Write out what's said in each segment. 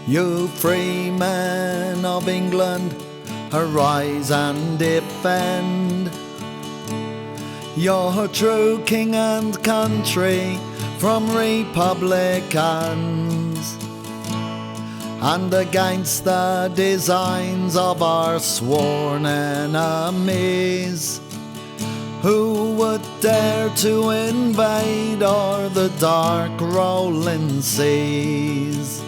You free men of England, arise and defend your true king and country from republicans, and against the designs of our sworn enemies, who would dare to invade o'er the dark rolling seas.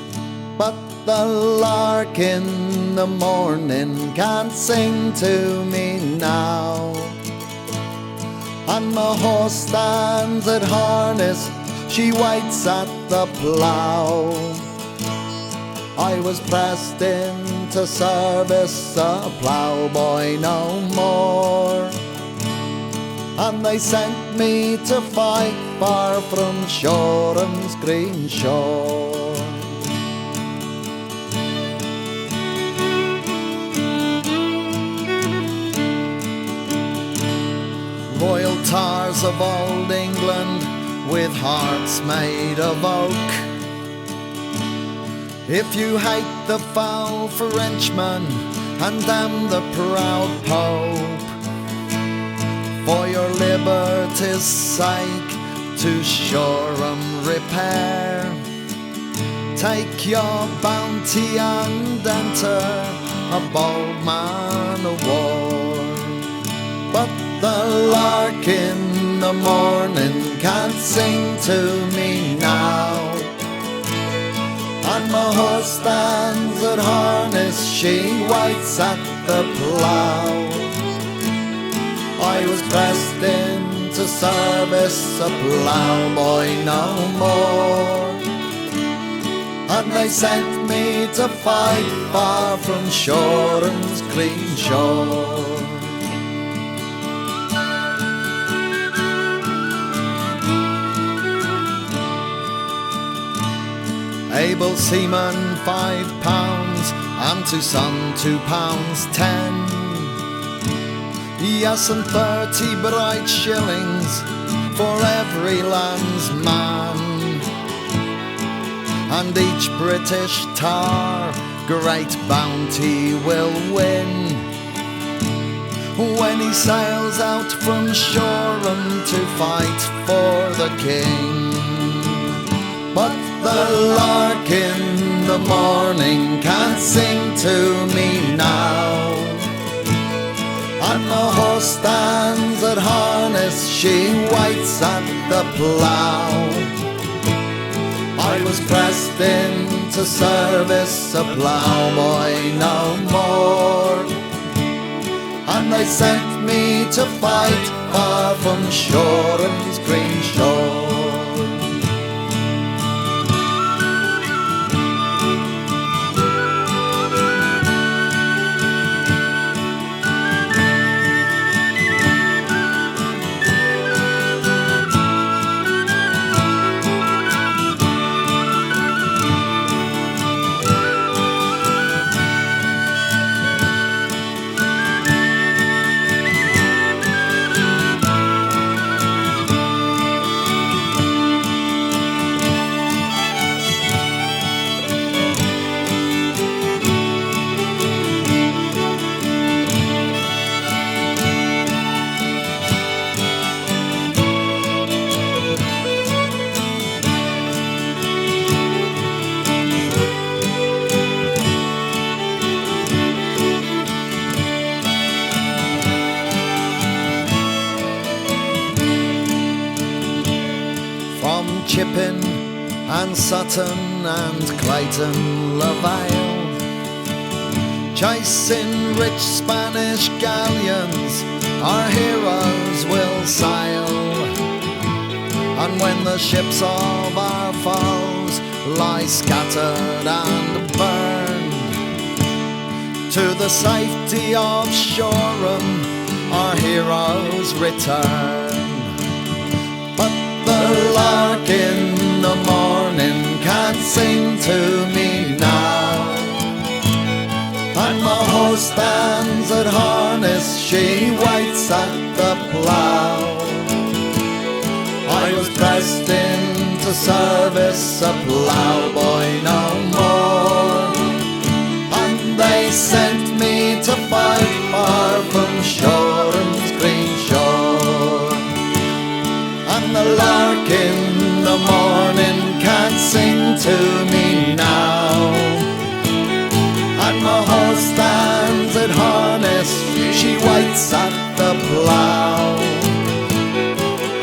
But the lark in the morning can't sing to me now, and my horse stands at harness, she waits at the plough. I was pressed into service, a ploughboy no more, and they sent me to fight far from Shoreham's green shore. Royal tars of old England, with hearts made of oak, if you hate the foul Frenchman and damn the proud Pope, for your liberty's sake to Shoreham repair, take your bounty and enter a bold man of war. But the lark in the morning can't sing to me now, and my horse stands at harness, she waits at the plough. I was pressed into service, a ploughboy no more, and they sent me to fight far from Shoreham's green shore. Able seamen £5, and to some £2.10. Yes, and 30 bright shillings for every landsman, and each British tar great bounty will win when he sails out from Shoreham to fight for the king. But the lark in the morning can't sing to me now, and my horse stands at harness, she waits at the plough. I was pressed into service, a ploughboy no more, and they sent me to fight far from Shoreham's green shore. Chipping and Sutton and Clayton Lavale, chasing rich Spanish galleons, our heroes will sail. And when the ships of our foes lie scattered and burned, to the safety of Shoreham our heroes return. The lark in the morning can't sing to me now, and my horse stands at harness, she waits at the plough. I was pressed into service, a ploughboy no more, nights at the plough.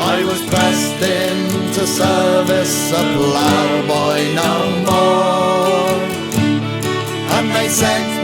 I was pressed into service, a ploughboy no more, and they sent